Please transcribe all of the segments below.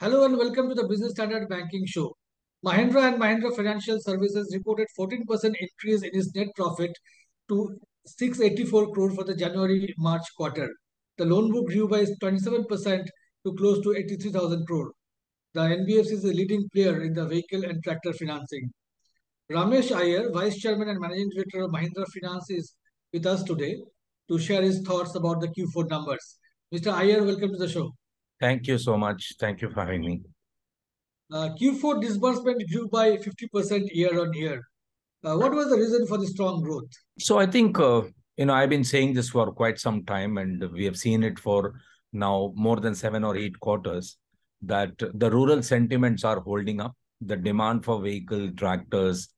Hello and welcome to the Business Standard Banking Show. Mahindra and Mahindra Financial Services reported 14% increase in its net profit to 684 crore for the January-March quarter. The loan book grew by 27% to close to 83,000 crore. The NBFC is a leading player in the vehicle and tractor financing. Ramesh Iyer, Vice Chairman and Managing Director of Mahindra Finance, is with us today to share his thoughts about the Q4 numbers. Mr. Iyer, welcome to the show. Thank you so much. Thank you for having me. Q4 disbursement grew by 50% year on year. What was the reason for the strong growth? So I think, I've been saying this for quite some time, and we have seen it for now more than 7 or 8 quarters, that the rural sentiments are holding up. The demand for vehicle tractors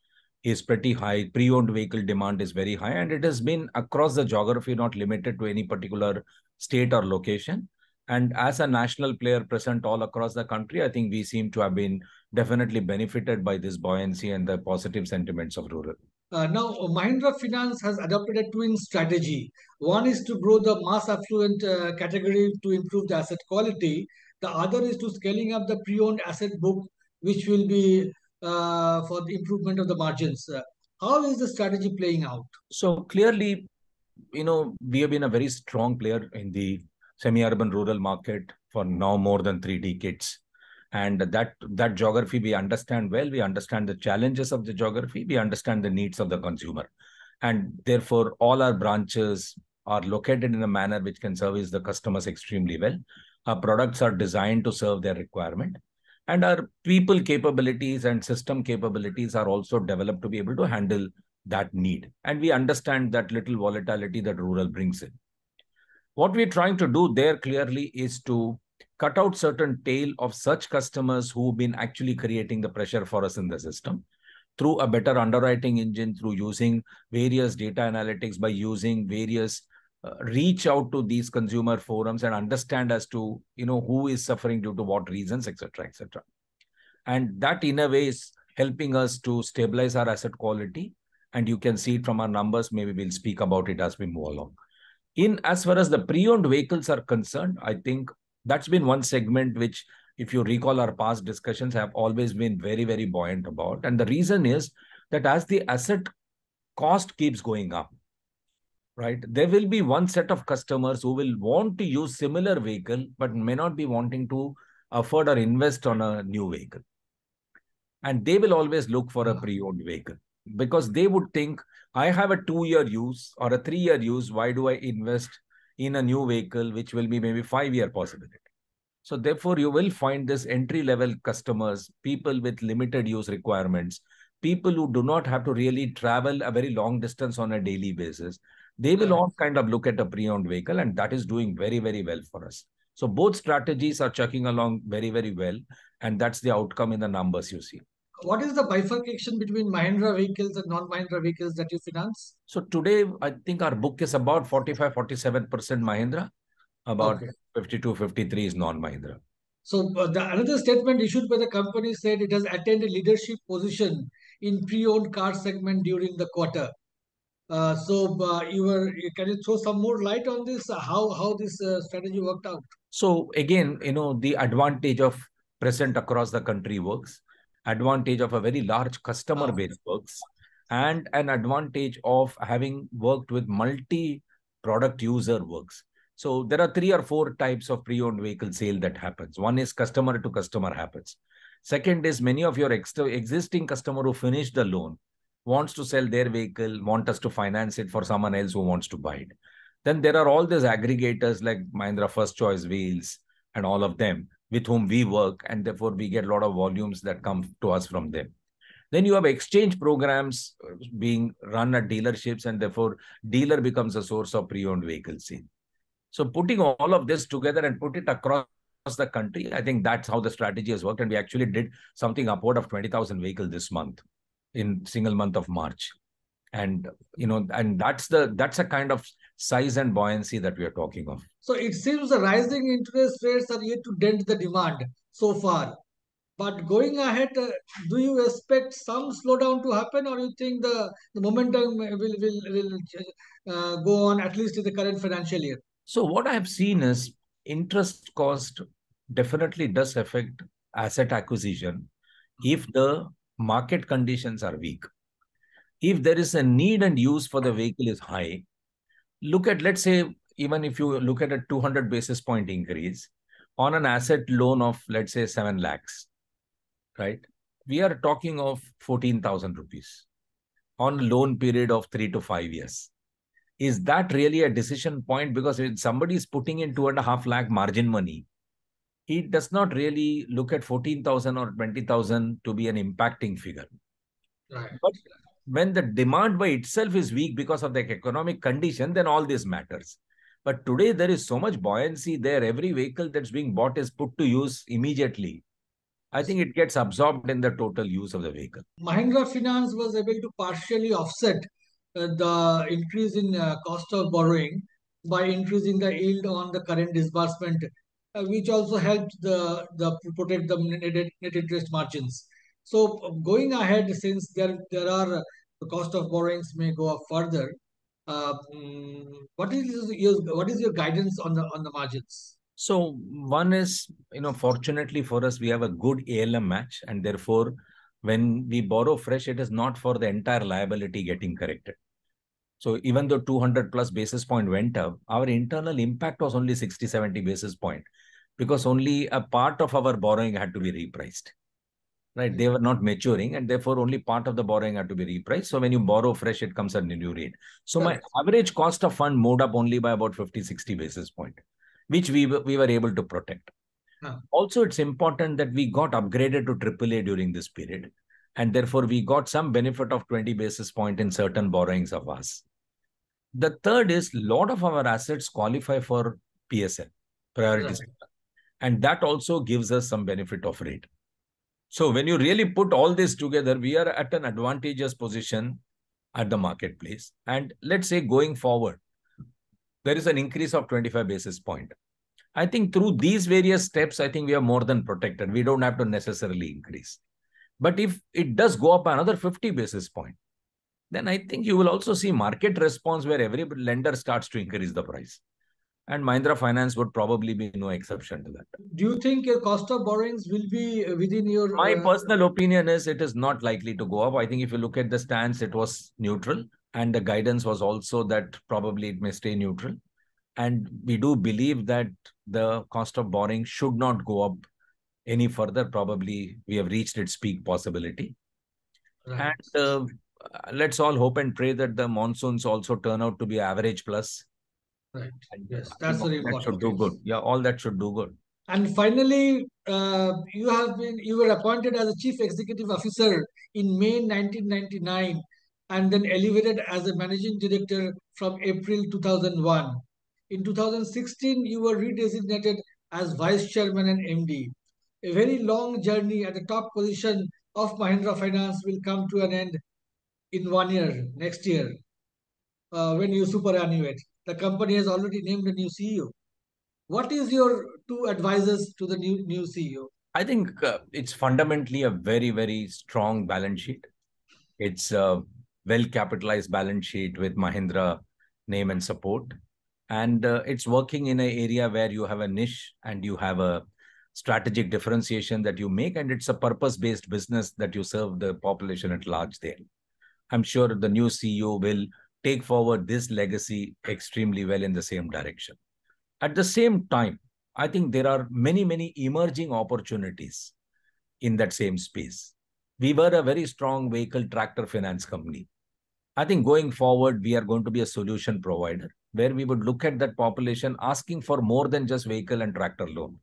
is pretty high. Pre-owned vehicle demand is very high, and it has been across the geography, not limited to any particular state or location. And as a national player present all across the country, I think we seem to have been definitely benefited by this buoyancy and the positive sentiments of rural. Now, Mahindra Finance has adopted a twin strategy. One is to grow the mass affluent category to improve the asset quality. The other is to scaling up the pre-owned asset book, which will be for the improvement of the margins. How is the strategy playing out? So clearly, we have been a very strong player in the semi-urban rural market for now more than 3 decades. And that geography we understand well. We understand the challenges of the geography. We understand the needs of the consumer. And therefore, all our branches are located in a manner which can service the customers extremely well. Our products are designed to serve their requirement. And our people capabilities and system capabilities are also developed to be able to handle that need. And we understand that little volatility that rural brings in. What we're trying to do there clearly is to cut out certain tail of such customers who've been actually creating the pressure for us in the system through a better underwriting engine, through using various data analytics, by using various reach out to these consumer forums and understand as to, who is suffering due to what reasons, etc., etc. And that in a way is helping us to stabilize our asset quality. And you can see it from our numbers. Maybe we'll speak about it as we move along. As far as the pre-owned vehicles are concerned, I think that's been one segment which, if you recall our past discussions, have always been very, very buoyant about. And the reason is that as the asset cost keeps going up, right, there will be one set of customers who will want to use similar vehicle, but may not be wanting to afford or invest on a new vehicle. And they will always look for a pre-owned vehicle because they would think, I have a 2-year use or a 3-year use. Why do I invest in a new vehicle, which will be maybe 5-year possibility? So therefore, you will find this entry-level customers, people with limited use requirements, people who do not have to really travel a very long distance on a daily basis. They will all kind of look at a pre-owned vehicle, and that is doing very, very well for us. So both strategies are chugging along very, very well. And that's the outcome in the numbers you see. What is the bifurcation between Mahindra vehicles and non-Mahindra vehicles that you finance? So today, I think our book is about 45-47% Mahindra, about 52-53 is non-Mahindra. So another statement issued by the company said it has attained a leadership position in pre-owned car segment during the quarter. Can you throw some more light on this? How this strategy worked out? So again, the advantage of present across the country works, advantage of a very large customer base works, and an advantage of having worked with multi-product user works. So there are 3 or 4 types of pre-owned vehicle sale that happens. One is customer to customer happens. Second is many of your existing customer who finished the loan wants to sell their vehicle, want us to finance it for someone else who wants to buy it. Then there are all these aggregators like Mahindra First Choice Wheels and all of them with whom we work, and therefore we get a lot of volumes that come to us from them. Then you have exchange programs being run at dealerships, and therefore dealer becomes a source of pre-owned vehicle sale. So putting all of this together and put it across the country, I think that's how the strategy has worked. And we actually did something upward of 20,000 vehicles this month in single month of March. And, and that's a kind of size and buoyancy that we are talking of. So it seems the rising interest rates are yet to dent the demand so far. But going ahead, do you expect some slowdown to happen, or you think the momentum will go on at least in the current financial year? So what I have seen is interest cost definitely does affect asset acquisition if the market conditions are weak. If there is a need and use for the vehicle is high, look at, let's say, even if you look at a 200 basis point increase on an asset loan of, let's say, 7 lakhs, right? We are talking of 14,000 rupees on a loan period of 3 to 5 years. Is that really a decision point? Because if somebody is putting in 2.5 lakh margin money, he does not really look at 14,000 or 20,000 to be an impacting figure. Right. But when the demand by itself is weak because of the economic condition, then all this matters. But today there is so much buoyancy there. Every vehicle that's being bought is put to use immediately. I think it gets absorbed in the total use of the vehicle. Mahindra Finance was able to partially offset the increase in cost of borrowing by increasing the yield on the current disbursement, which also helped the protect the net interest margins. So going ahead, since there are the cost of borrowings may go up further, what is your guidance on the margins? So one is, fortunately for us, we have a good ALM match, and therefore, when we borrow fresh, it is not for the entire liability getting corrected. So even though 200 plus basis point went up, our internal impact was only 60, 70 basis point because only a part of our borrowing had to be repriced. Right? They were not maturing, and therefore only part of the borrowing had to be repriced. So when you borrow fresh, it comes at a new rate. So my average cost of fund moved up only by about 50, 60 basis point, which we were able to protect. Also, it's important that we got upgraded to AAA during this period, and therefore we got some benefit of 20 basis point in certain borrowings of us. The third is a lot of our assets qualify for PSL, priority sector, and that also gives us some benefit of rate. So when you really put all this together, we are at an advantageous position at the marketplace. And let's say going forward, there is an increase of 25 basis point. I think through these various steps, I think we are more than protected. We don't have to necessarily increase. But if it does go up another 50 basis point, then I think you will also see market response where every lender starts to increase the price. And Mahindra Finance would probably be no exception to that. Do you think your cost of borrowings will be within your... My personal opinion is it is not likely to go up. I think if you look at the stance, it was neutral. And the guidance was also that probably it may stay neutral. And we do believe that the cost of borrowing should not go up any further. Probably we have reached its peak possibility. Right. And let's all hope and pray that the monsoons also turn out to be average plus. Right. Yes, that's very important. That should do good. Yeah, all that should do good. And finally, you were appointed as a chief executive officer in May 1999, and then elevated as a managing director from April 2001. In 2016, you were redesignated as vice chairman and MD. A very long journey at the top position of Mahindra Finance will come to an end in 1 year, next year, when you superannuate. The company has already named a new CEO. What is your two advices to the new CEO? I think it's fundamentally a very, very strong balance sheet. It's a well-capitalized balance sheet with Mahindra name and support. And it's working in an area where you have a niche and you have a strategic differentiation that you make, and it's a purpose-based business that you serve the population at large there. I'm sure the new CEO will take forward this legacy extremely well in the same direction. At the same time, I think there are many, many emerging opportunities in that same space. We were a very strong vehicle tractor finance company. I think going forward, we are going to be a solution provider where we would look at that population asking for more than just vehicle and tractor loan.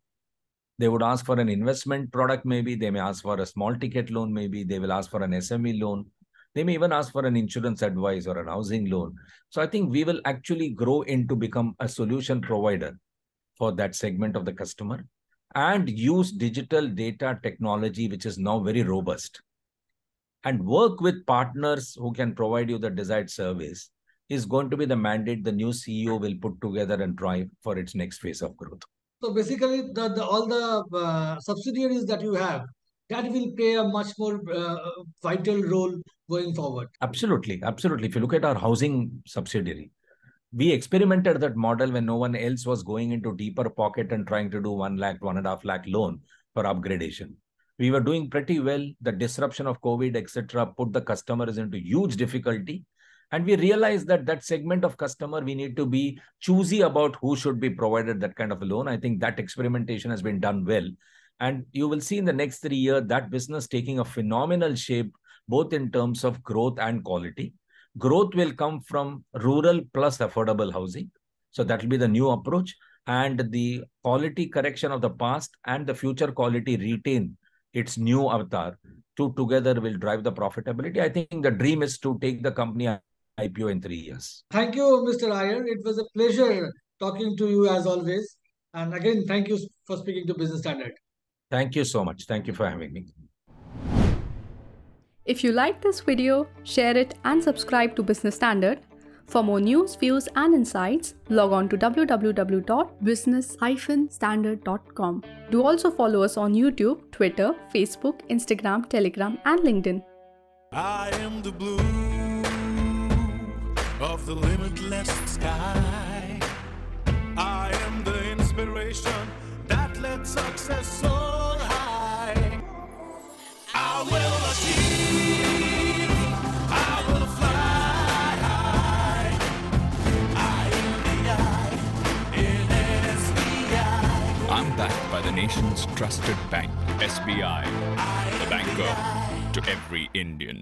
They would ask for an investment product, maybe. They may ask for a small ticket loan, maybe. They will ask for an SME loan. They may even ask for an insurance advice or an housing loan. So I think we will actually grow into become a solution provider for that segment of the customer and use digital data technology, which is now very robust, and work with partners who can provide you the desired service is going to be the mandate the new CEO will put together and drive for its next phase of growth. So basically, all the subsidiaries that you have, that will play a much more vital role going forward. Absolutely. Absolutely. If you look at our housing subsidiary, we experimented that model when no one else was going into deeper pocket and trying to do 1 lakh, 1.5 lakh loan for upgradation. We were doing pretty well. The disruption of COVID, etc., put the customers into huge difficulty. And we realized that that segment of customer, we need to be choosy about who should be provided that kind of a loan. I think that experimentation has been done well. And you will see in the next 3 years, that business taking a phenomenal shape, both in terms of growth and quality. Growth will come from rural plus affordable housing. So that will be the new approach. And the quality correction of the past and the future quality retain its new avatar. Two together will drive the profitability. I think the dream is to take the company IPO in 3 years. Thank you, Mr. Iyer. It was a pleasure talking to you as always. And again, thank you for speaking to Business Standard. Thank you so much. Thank you for having me. If you like this video, share it and subscribe to Business Standard. For more news, views and insights, log on to www.business-standard.com. Do also follow us on YouTube, Twitter, Facebook, Instagram, Telegram and LinkedIn. I am the blue of the limitless sky. I am the inspiration that led success soar high. I will achieve, I will fly high. I am the I in SBI. I'm backed by the nation's trusted bank, SBI, the banker to every Indian.